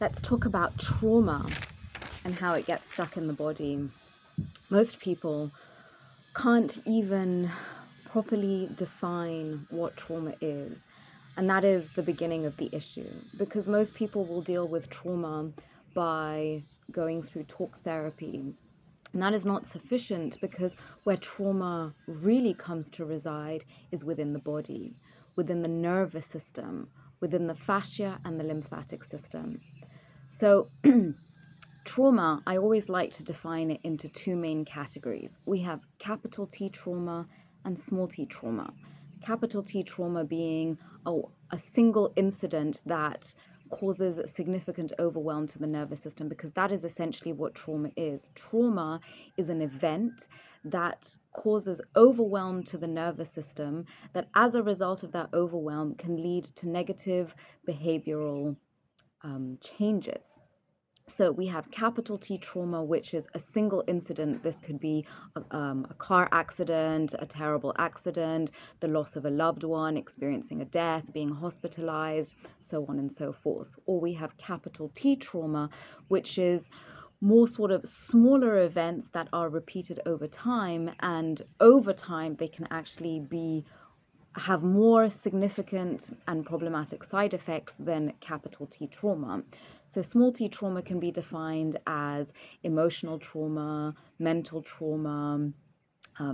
let's talk about trauma and how it gets stuck in the body. Most people can't even properly define what trauma is. And that is the beginning of the issue, because most people will deal with trauma by going through talk therapy. And that is not sufficient, because where trauma really comes to reside is within the body, within the nervous system, within the fascia and the lymphatic system. So trauma, I always like to define it into two main categories. We have capital T trauma and small t trauma. Capital T trauma being a single incident that causes significant overwhelm to the nervous system, because that is essentially what trauma is. Trauma is an event that causes overwhelm to the nervous system, that as a result of that overwhelm can lead to negative behavioral changes. So we have capital T trauma, which is a single incident. This could be a car accident, a terrible accident, the loss of a loved one, experiencing a death, being hospitalized, so on and so forth. Or we have capital T trauma, which is more sort of smaller events that are repeated over time, and over time they can actually have more significant and problematic side effects than capital T trauma. So small t trauma can be defined as emotional trauma, mental trauma,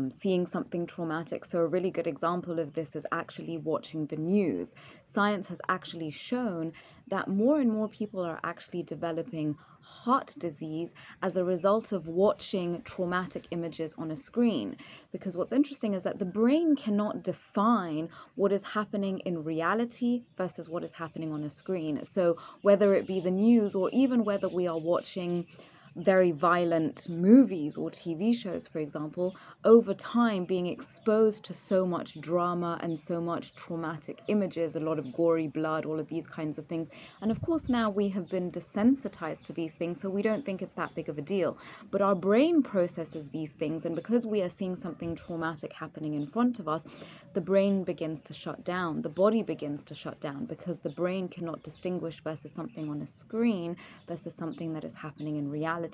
seeing something traumatic. So a really good example of this is actually watching the news. Science has actually shown that more and more people are actually developing heart disease as a result of watching traumatic images on a screen. Because what's interesting is that the brain cannot define what is happening in reality versus what is happening on a screen. So whether it be the news, or even whether we are watching very violent movies or TV shows, for example, over time being exposed to so much drama and so much traumatic images, a lot of gory blood, all of these kinds of things. And of course now we have been desensitized to these things, so we don't think it's that big of a deal. But our brain processes these things, and because we are seeing something traumatic happening in front of us, the brain begins to shut down, the body begins to shut down, because the brain cannot distinguish versus something on a screen versus something that is happening in reality.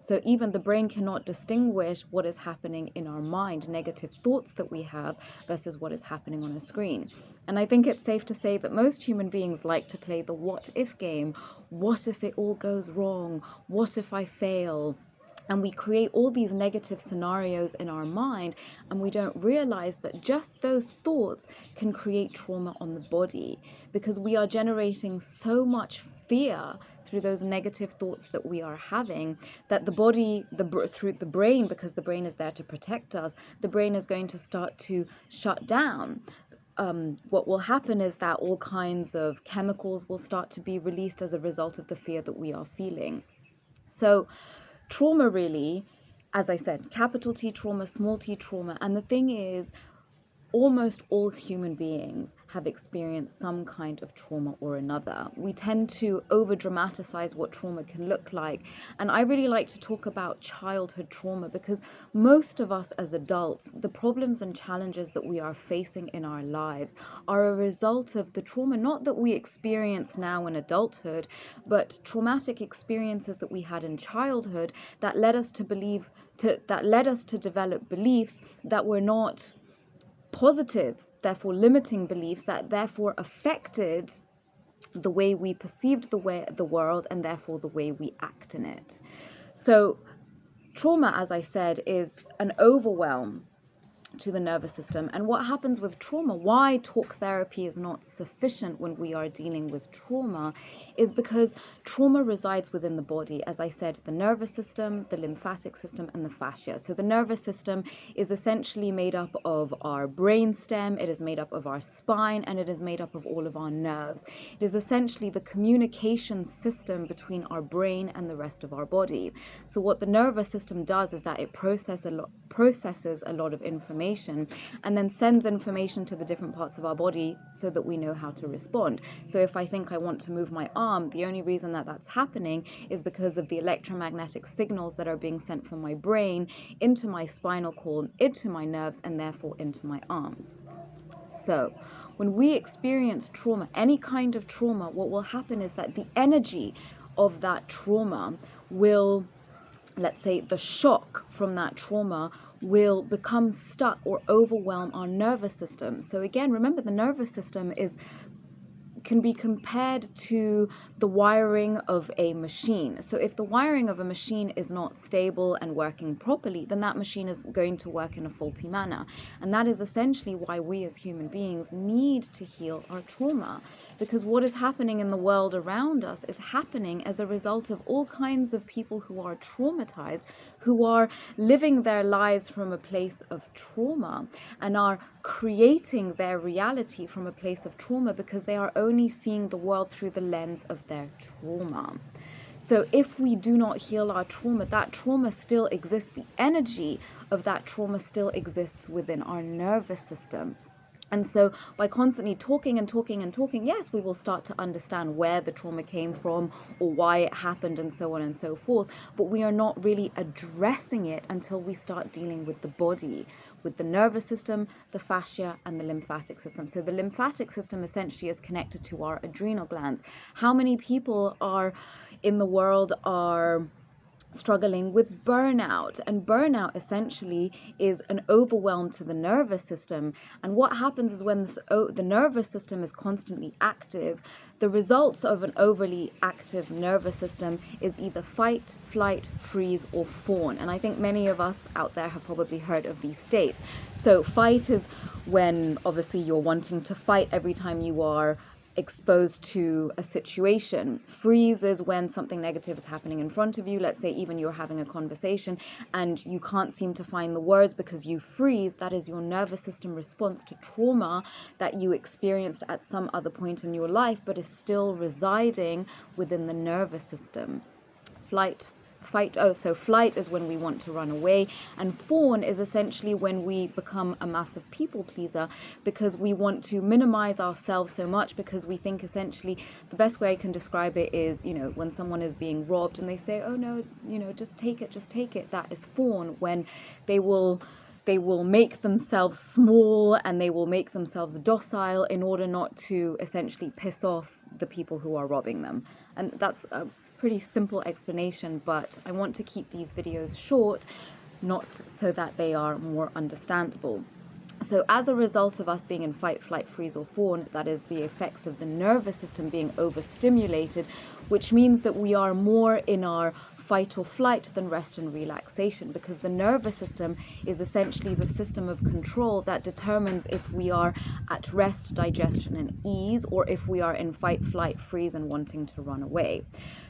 So even the brain cannot distinguish what is happening in our mind, negative thoughts that we have, versus what is happening on a screen. And I think it's safe to say that most human beings like to play the what if game. What if it all goes wrong? What if I fail? And we create all these negative scenarios in our mind, and we don't realize that just those thoughts can create trauma on the body, because we are generating so much fear through those negative thoughts that we are having, that the body, through the brain, because the brain is there to protect us, the brain is going to start to shut down. What will happen is that all kinds of chemicals will start to be released as a result of the fear that we are feeling. So trauma really, as I said, capital T trauma, small t trauma. And the thing is, almost all human beings have experienced some kind of trauma or another. We tend to over-dramatize what trauma can look like. And I really like to talk about childhood trauma, because most of us as adults, the problems and challenges that we are facing in our lives are a result of the trauma, not that we experience now in adulthood, but traumatic experiences that we had in childhood that led us to develop beliefs that were not positive, therefore limiting beliefs that therefore affected the way we perceived the world, and therefore the way we act in it. So trauma, as I said, is an overwhelm to the nervous system. And what happens with trauma, why talk therapy is not sufficient when we are dealing with trauma, is because trauma resides within the body. As I said, the nervous system, the lymphatic system, and the fascia. So the nervous system is essentially made up of our brain stem, it is made up of our spine, and it is made up of all of our nerves. It is essentially the communication system between our brain and the rest of our body. So what the nervous system does is that it processes a lot of information, and then sends information to the different parts of our body so that we know how to respond. So if I think I want to move my arm, the only reason that that's happening is because of the electromagnetic signals that are being sent from my brain into my spinal cord, into my nerves, and therefore into my arms. So when we experience trauma, any kind of trauma, what will happen is that the energy of that trauma will, let's say the shock from that trauma will become stuck or overwhelm our nervous system. So again, remember, the nervous system can be compared to the wiring of a machine. So if the wiring of a machine is not stable and working properly, then that machine is going to work in a faulty manner. And that is essentially why we as human beings need to heal our trauma, because what is happening in the world around us is happening as a result of all kinds of people who are traumatized, who are living their lives from a place of trauma and are creating their reality from a place of trauma, because they are only seeing the world through the lens of their trauma. So if we do not heal our trauma, that trauma still exists. The energy of that trauma still exists within our nervous system. And so by constantly talking and talking and talking, yes, we will start to understand where the trauma came from or why it happened and so on and so forth. But we are not really addressing it until we start dealing with the body, with the nervous system, the fascia, and the lymphatic system. So the lymphatic system essentially is connected to our adrenal glands. How many people are in the world are struggling with burnout? And burnout essentially is an overwhelm to the nervous system. And what happens is when the nervous system is constantly active, the results of an overly active nervous system is either fight, flight, freeze, or fawn. And I think many of us out there have probably heard of these states. So fight is when obviously you're wanting to fight every time you are exposed to a situation. Freeze is when something negative is happening in front of you. Let's say even you're having a conversation and you can't seem to find the words because you freeze. That is your nervous system response to trauma that you experienced at some other point in your life, but is still residing within the nervous system. Flight is when we want to run away, and fawn is essentially when we become a massive people pleaser, because we want to minimize ourselves so much, because we think essentially the best way I can describe it is, when someone is being robbed and they say, oh no, just take it. That is fawn, when they will make themselves small and they will make themselves docile in order not to essentially piss off the people who are robbing them. And that's a pretty simple explanation, but I want to keep these videos short, not so that they are more understandable. So as a result of us being in fight, flight, freeze, or fawn, that is the effects of the nervous system being overstimulated, which means that we are more in our fight or flight than rest and relaxation, because the nervous system is essentially the system of control that determines if we are at rest, digestion, and ease, or if we are in fight, flight, freeze, and wanting to run away.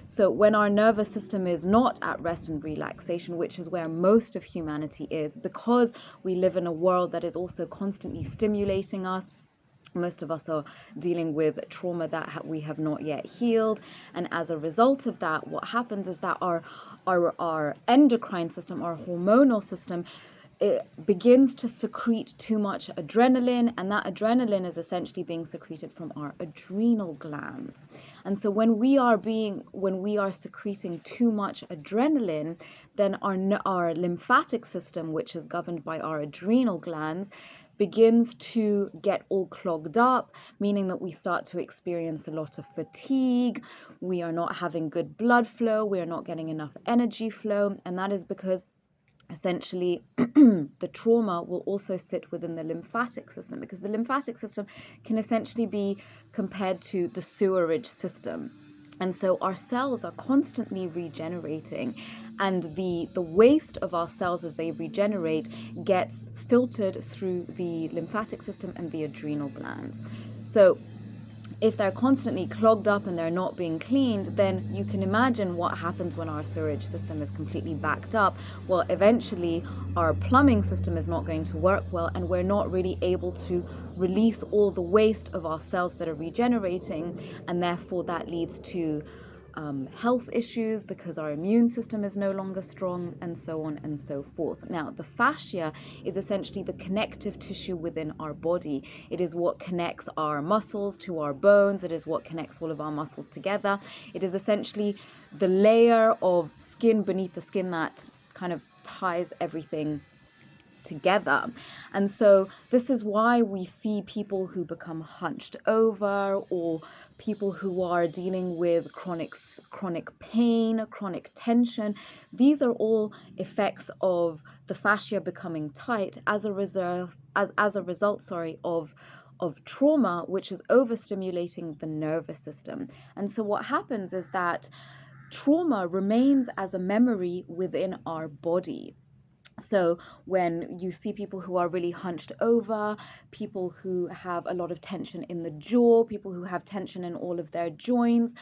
So when our nervous system is not at rest and relaxation, which is where most of humanity is, because we live in a world that is also constantly stimulating us, most of us are dealing with trauma that we have not yet healed. And as a result of that, what happens is that our endocrine system, our hormonal system, it begins to secrete too much adrenaline, and that adrenaline is essentially being secreted from our adrenal glands. And so when we are secreting too much adrenaline, then our lymphatic system, which is governed by our adrenal glands, begins to get all clogged up, meaning that we start to experience a lot of fatigue. We are not having good blood flow. We are not getting enough energy flow. And that is because essentially the trauma will also sit within the lymphatic system, because the lymphatic system can essentially be compared to the sewerage system. And so our cells are constantly regenerating, and the waste of our cells as they regenerate gets filtered through the lymphatic system and the adrenal glands. So if they're constantly clogged up and they're not being cleaned, then you can imagine what happens when our sewage system is completely backed up. Well, eventually our plumbing system is not going to work well, and we're not really able to release all the waste of our cells that are regenerating, and therefore that leads to health issues because our immune system is no longer strong, and so on and so forth. Now, the fascia is essentially the connective tissue within our body. It is what connects our muscles to our bones. It is what connects all of our muscles together. It is essentially the layer of skin beneath the skin that kind of ties everything together. And so this is why we see people who become hunched over, or people who are dealing with chronic pain, chronic tension. These are all effects of the fascia becoming tight as a result of trauma, which is overstimulating the nervous system. And so what happens is that trauma remains as a memory within our body. So when you see people who are really hunched over, people who have a lot of tension in the jaw, people who have tension in all of their joints,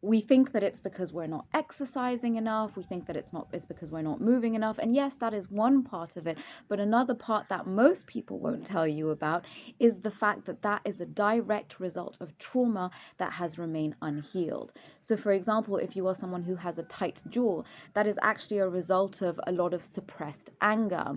we think that it's because we're not exercising enough. We think that it's because we're not moving enough. And yes, that is one part of it. But another part that most people won't tell you about is the fact that that is a direct result of trauma that has remained unhealed. So for example, if you are someone who has a tight jaw, that is actually a result of a lot of suppressed anger.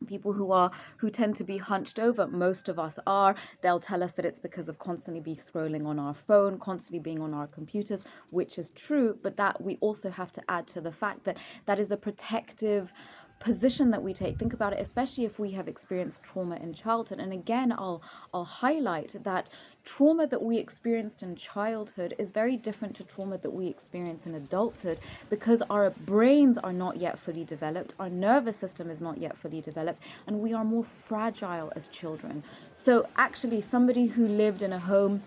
People who tend to be hunched over, most of us are, they'll tell us that it's because of constantly be scrolling on our phone, constantly being on our computers, which is true, but that we also have to add to the fact that that is a protective position that we take. Think about it, especially if we have experienced trauma in childhood. And again, I'll highlight that trauma that we experienced in childhood is very different to trauma that we experience in adulthood, because our brains are not yet fully developed, our nervous system is not yet fully developed, and we are more fragile as children. So actually, somebody who lived in a home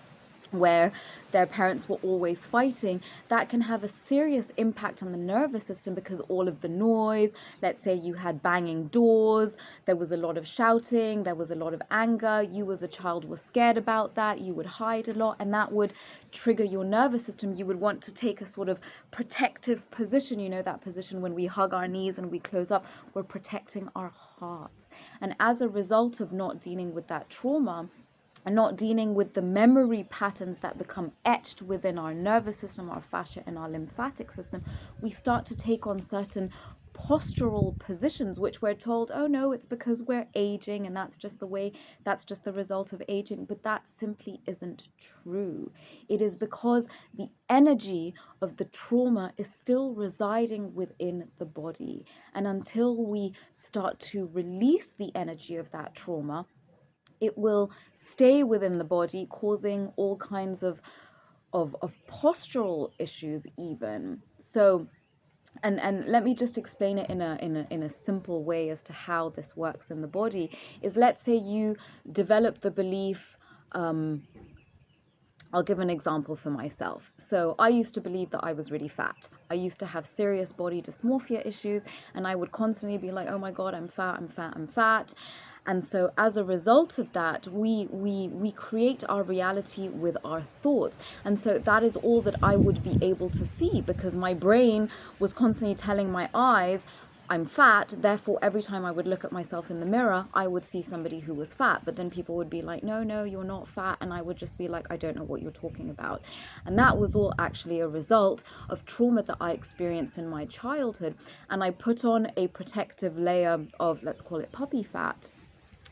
where their parents were always fighting, that can have a serious impact on the nervous system, because all of the noise, let's say you had banging doors, there was a lot of shouting, there was a lot of anger, you as a child were scared about that, you would hide a lot, and that would trigger your nervous system. You would want to take a sort of protective position, that position when we hug our knees and we close up, we're protecting our hearts. And as a result of not dealing with that trauma, and not dealing with the memory patterns that become etched within our nervous system, our fascia, and our lymphatic system, we start to take on certain postural positions, which we're told, oh no, it's because we're aging, and that's just the result of aging. But that simply isn't true. It is because the energy of the trauma is still residing within the body. And until we start to release the energy of that trauma, it will stay within the body, causing all kinds of postural issues even. So, and let me just explain it in a simple way as to how this works in the body. Is, let's say you develop the belief. I'll give an example for myself. So I used to believe that I was really fat. I used to have serious body dysmorphia issues, and I would constantly be like, oh my God, I'm fat, I'm fat, I'm fat. And so as a result of that, we create our reality with our thoughts. And so that is all that I would be able to see, because my brain was constantly telling my eyes, I'm fat, therefore every time I would look at myself in the mirror, I would see somebody who was fat. But then people would be like, no, you're not fat. And I would just be like, I don't know what you're talking about. And that was all actually a result of trauma that I experienced in my childhood. And I put on a protective layer of, let's call it puppy fat,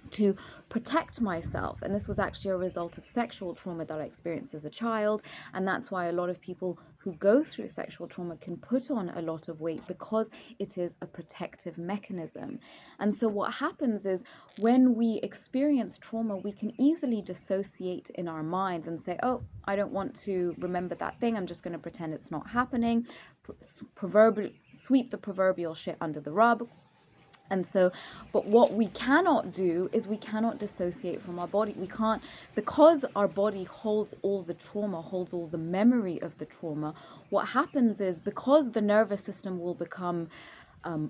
to protect myself. And this was actually a result of sexual trauma that I experienced as a child. And that's why a lot of people who go through sexual trauma can put on a lot of weight, because it is a protective mechanism. And so what happens is, when we experience trauma, we can easily dissociate in our minds and say, oh, I don't want to remember that thing, I'm just going to pretend it's not happening, sweep the proverbial shit under the rug. And so, but what we cannot do is we cannot dissociate from our body. We can't, because our body holds all the trauma, holds all the memory of the trauma. What happens is, because the nervous system will become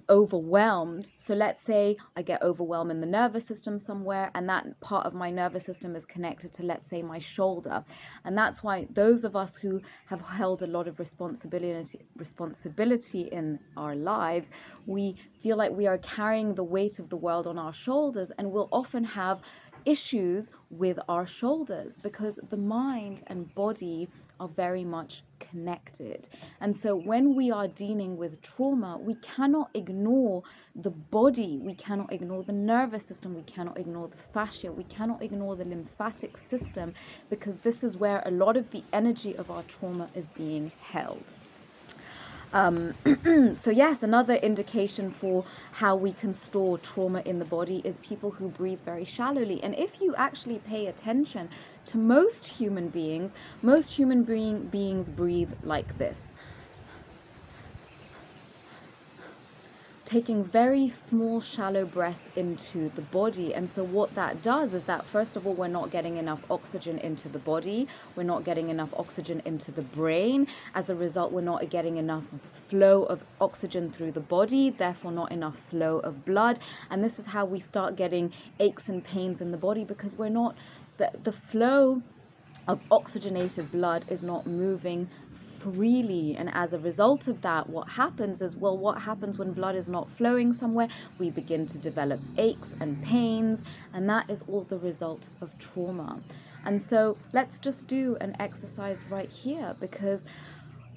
overwhelmed. So let's say I get overwhelmed in the nervous system somewhere, and that part of my nervous system is connected to, let's say, my shoulder. And that's why those of us who have held a lot of responsibility in our lives, we feel like we are carrying the weight of the world on our shoulders, and we'll often have issues with our shoulders, because the mind and body are very much connected. And so when we are dealing with trauma, we cannot ignore the body, we cannot ignore the nervous system, we cannot ignore the fascia, we cannot ignore the lymphatic system, because this is where a lot of the energy of our trauma is being held. So yes, another indication for how we can store trauma in the body is people who breathe very shallowly. And if you actually pay attention to most human beings, beings breathe like this, taking very small, shallow breaths into the body. And so what that does is that, first of all, we're not getting enough oxygen into the body. We're not getting enough oxygen into the brain. As a result, we're not getting enough flow of oxygen through the body, therefore not enough flow of blood. And this is how we start getting aches and pains in the body, because we're not, the flow of oxygenated blood is not moving freely. And as a result of that, what happens is, well, what happens when blood is not flowing somewhere? We begin to develop aches and pains, and that is all the result of trauma. And so let's just do an exercise right here, because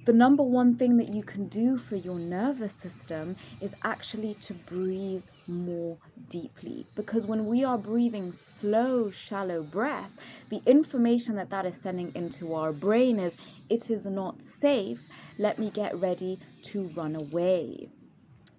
the number one thing that you can do for your nervous system is actually to breathe more deeply. Because when we are breathing slow, shallow breaths, the information that that is sending into our brain is, it is not safe. Let me get ready to run away.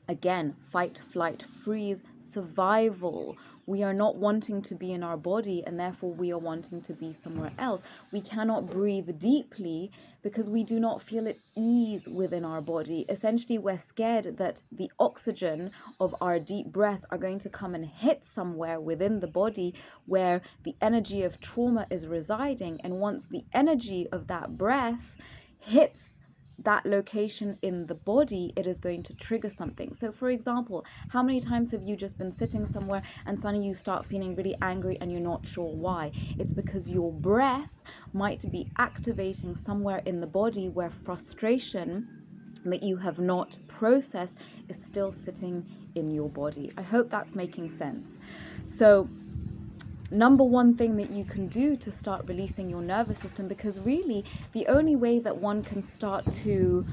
Again, fight, flight, freeze, survival. We are not wanting to be in our body, and therefore we are wanting to be somewhere else. We cannot breathe deeply because we do not feel at ease within our body. Essentially, we're scared that the oxygen of our deep breaths are going to come and hit somewhere within the body where the energy of trauma is residing. And once the energy of that breath hits that location in the body, it is going to trigger something. So for example, how many times have you just been sitting somewhere and suddenly you start feeling really angry and you're not sure why? It's because your breath might be activating somewhere in the body where frustration that you have not processed is still sitting in your body. I hope that's making sense. So number one thing that you can do to start releasing your nervous system, because really the only way that one can start to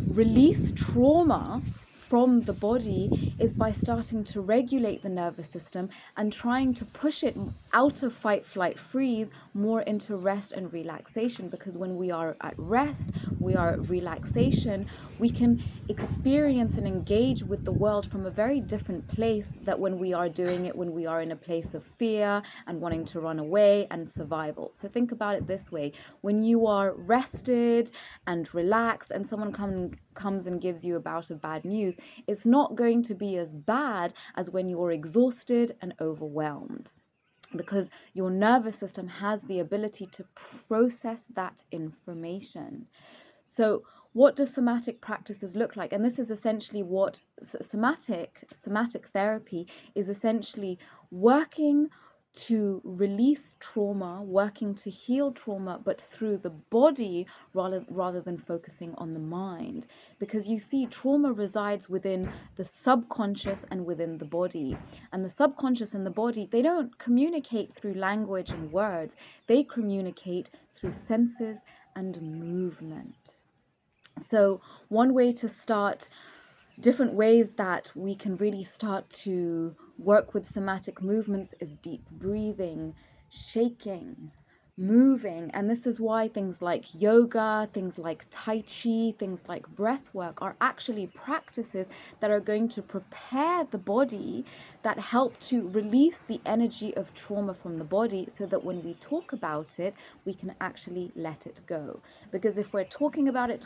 release trauma from the body is by starting to regulate the nervous system and trying to push it out of fight, flight, freeze more into rest and relaxation. Because when we are at rest, we are at relaxation, we can experience and engage with the world from a very different place that when we are doing it when we are in a place of fear and wanting to run away and survival. So think about it this way: when you are rested and relaxed and someone comes and gives you a bout of bad news, it's not going to be as bad as when you're exhausted and overwhelmed, because your nervous system has the ability to process that information. So what do somatic practices look like? And this is essentially what somatic therapy is, essentially working to release trauma, working to heal trauma, but through the body rather than focusing on the mind. Because you see, trauma resides within the subconscious and within the body. And the subconscious and the body, they don't communicate through language and words. They communicate through senses and movement. So one way to start, different ways that we can really start to work with somatic movements is deep breathing, shaking, moving. And this is why things like yoga, things like tai chi, things like breath work are actually practices that are going to prepare the body, that help to release the energy of trauma from the body, so that when we talk about it, we can actually let it go. Because if we're talking about it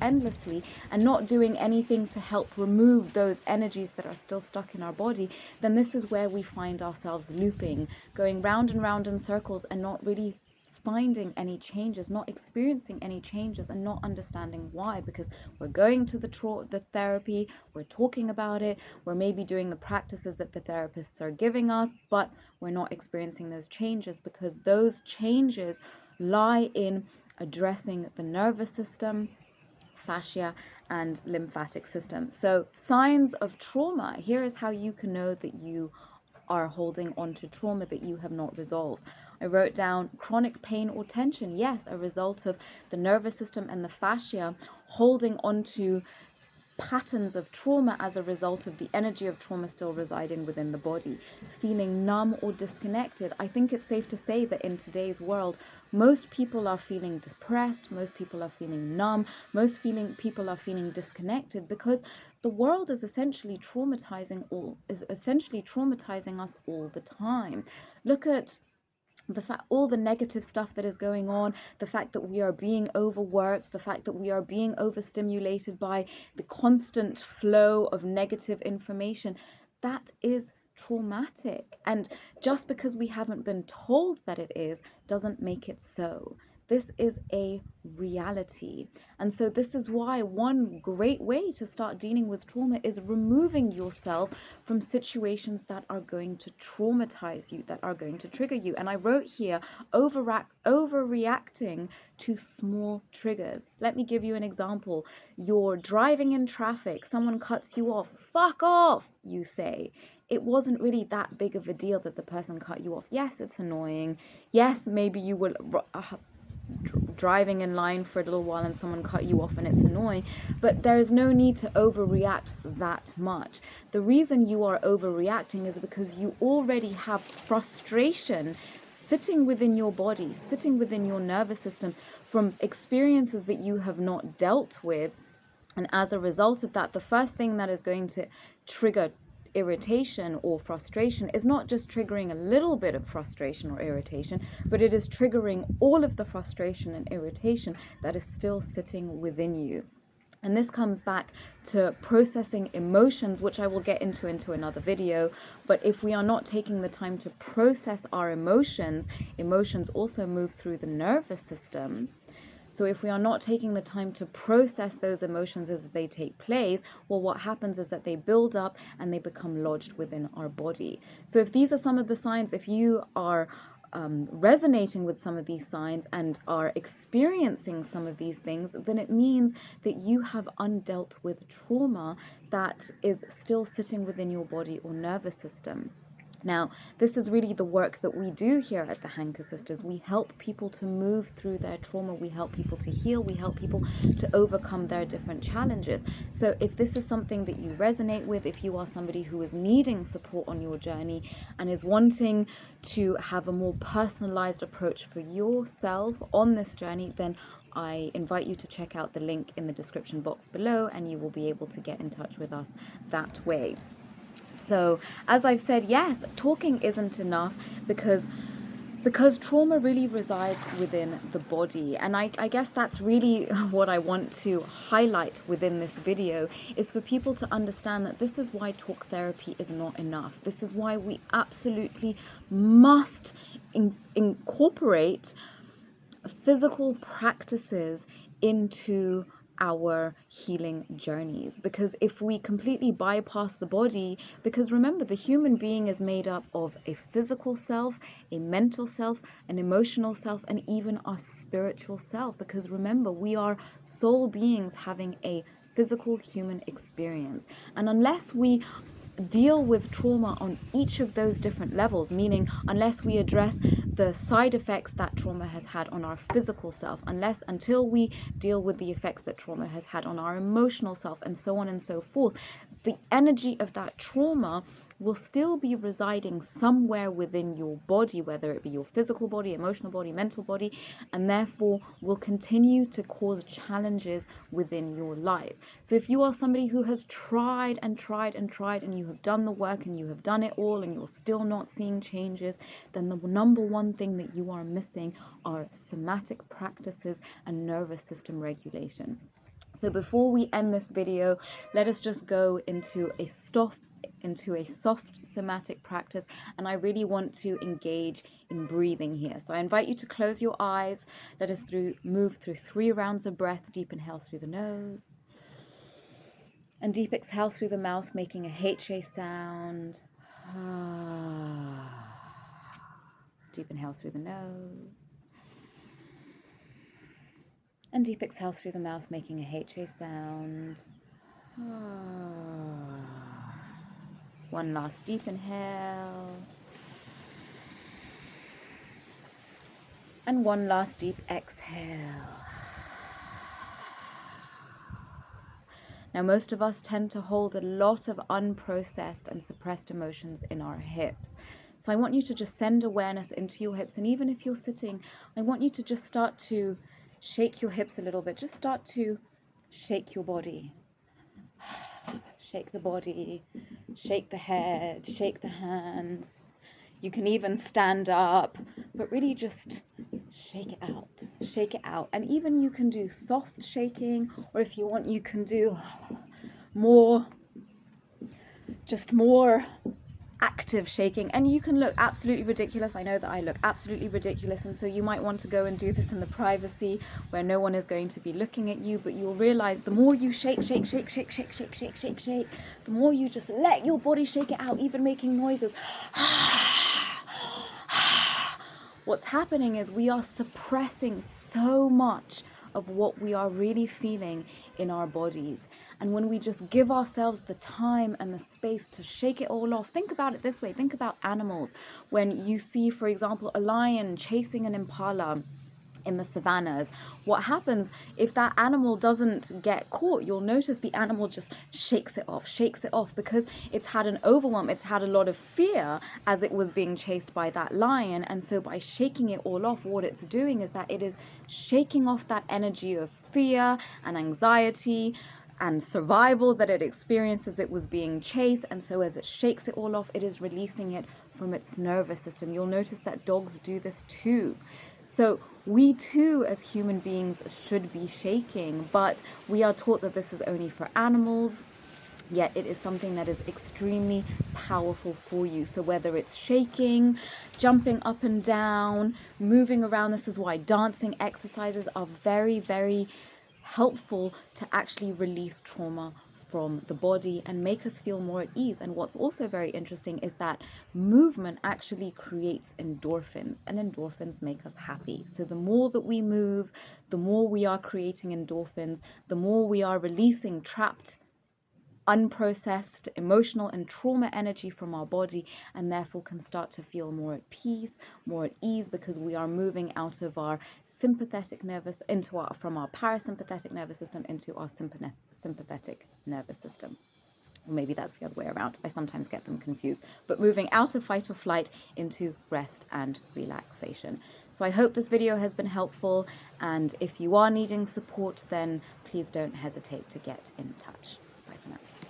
endlessly and not doing anything to help remove those energies that are still stuck in our body, then this is where we find ourselves looping, going round and round in circles and not really finding any changes, not experiencing any changes, and not understanding why. Because we're going to the therapy, we're talking about it, we're maybe doing the practices that the therapists are giving us, but we're not experiencing those changes, because those changes lie in addressing the nervous system, fascia, and lymphatic system. So signs of trauma. Here is how you can know that you are holding on to trauma that you have not resolved. I wrote down chronic pain or tension. Yes, a result of the nervous system and the fascia holding on to patterns of trauma as a result of the energy of trauma still residing within the body, feeling numb or disconnected. I think it's safe to say that in today's world, most people are feeling depressed, most people are feeling numb, people are feeling disconnected, because the world is essentially traumatizing us all the time. Look at the fact, all the negative stuff that is going on, the fact that we are being overworked, the fact that we are being overstimulated by the constant flow of negative information, that is traumatic. And just because we haven't been told that it is, doesn't make it so. This is a reality. And so this is why one great way to start dealing with trauma is removing yourself from situations that are going to traumatize you, that are going to trigger you. And I wrote here, overreacting to small triggers. Let me give you an example. You're driving in traffic, someone cuts you off. Fuck off, you say. It wasn't really that big of a deal that the person cut you off. Yes, it's annoying. Yes, maybe you were driving in line for a little while and someone cut you off and it's annoying, but there is no need to overreact that much. The reason you are overreacting is because you already have frustration sitting within your body, sitting within your nervous system from experiences that you have not dealt with. And as a result of that, the first thing that is going to trigger irritation or frustration is not just triggering a little bit of frustration or irritation, but it is triggering all of the frustration and irritation that is still sitting within you. And this comes back to processing emotions, which I will get into another video. But if we are not taking the time to process our emotions, emotions also move through the nervous system. So if we are not taking the time to process those emotions as they take place, well, what happens is that they build up and they become lodged within our body. So if these are some of the signs, if you are resonating with some of these signs and are experiencing some of these things, then it means that you have undealt with trauma that is still sitting within your body or nervous system. Now, this is really the work that we do here at the Hankar Sisters. We help people to move through their trauma. We help people to heal. We help people to overcome their different challenges. So if this is something that you resonate with, if you are somebody who is needing support on your journey and is wanting to have a more personalized approach for yourself on this journey, then I invite you to check out the link in the description box below and you will be able to get in touch with us that way. So, as I've said, yes, talking isn't enough because trauma really resides within the body. And I guess that's really what I want to highlight within this video, is for people to understand that this is why talk therapy is not enough. This is why we absolutely must incorporate physical practices into our healing journeys. Because if we completely bypass the body, because remember, the human being is made up of a physical self, a mental self, an emotional self, and even our spiritual self. Because remember, we are soul beings having a physical human experience. And unless we deal with trauma on each of those different levels, meaning unless we address the side effects that trauma has had on our physical self, until we deal with the effects that trauma has had on our emotional self, and so on and so forth, the energy of that trauma will still be residing somewhere within your body, whether it be your physical body, emotional body, mental body, and therefore will continue to cause challenges within your life. So if you are somebody who has tried and tried and tried, and you have done the work and you have done it all and you're still not seeing changes, then the number one thing that you are missing are somatic practices and nervous system regulation. So before we end this video, let us just go into a soft somatic practice, and I really want to engage in breathing here. So I invite you to close your eyes. Let us move through 3 rounds of breath. Deep inhale through the nose and deep exhale through the mouth, making a HA sound. Deep inhale through the nose and deep exhale through the mouth, making a HA sound. One last deep inhale. And one last deep exhale. Now, most of us tend to hold a lot of unprocessed and suppressed emotions in our hips. So I want you to just send awareness into your hips. And even if you're sitting, I want you to just start to shake your hips a little bit. Just start to shake your body. Shake the body, shake the head, shake the hands. You can even stand up, but really just shake it out, shake it out. And even you can do soft shaking, or if you want, you can do more active shaking. And you can look absolutely ridiculous. I know that I look absolutely ridiculous, and so you might want to go and do this in the privacy where no one is going to be looking at you, but you'll realize the more you shake, the more you just let your body shake it out, even making noises. What's happening is we are suppressing so much of what we are really feeling in our bodies. And when we just give ourselves the time and the space to shake it all off, think about it this way. Think about animals. When you see, for example, a lion chasing an impala in the savannas, what happens if that animal doesn't get caught? You'll notice the animal just shakes it off because it's had an overwhelm. It's had a lot of fear as it was being chased by that lion. And so by shaking it all off, what it's doing is that it is shaking off that energy of fear and anxiety and survival that it experienced as it was being chased. And so as it shakes it all off, it is releasing it from its nervous system. You'll notice that dogs do this too. So we too, as human beings, should be shaking, but we are taught that this is only for animals. Yet it is something that is extremely powerful for you. So whether it's shaking, jumping up and down, moving around, this is why dancing exercises are very, very helpful to actually release trauma from the body and make us feel more at ease. And what's also very interesting is that movement actually creates endorphins, and endorphins make us happy. So the more that we move, the more we are creating endorphins, the more we are releasing trapped, unprocessed emotional and trauma energy from our body, and therefore can start to feel more at peace, more at ease, because we are moving out of our sympathetic nervous from our parasympathetic nervous system into our sympathetic nervous system. Or maybe that's the other way around. I sometimes get them confused. But moving out of fight or flight into rest and relaxation. So I hope this video has been helpful. And if you are needing support, then please don't hesitate to get in touch.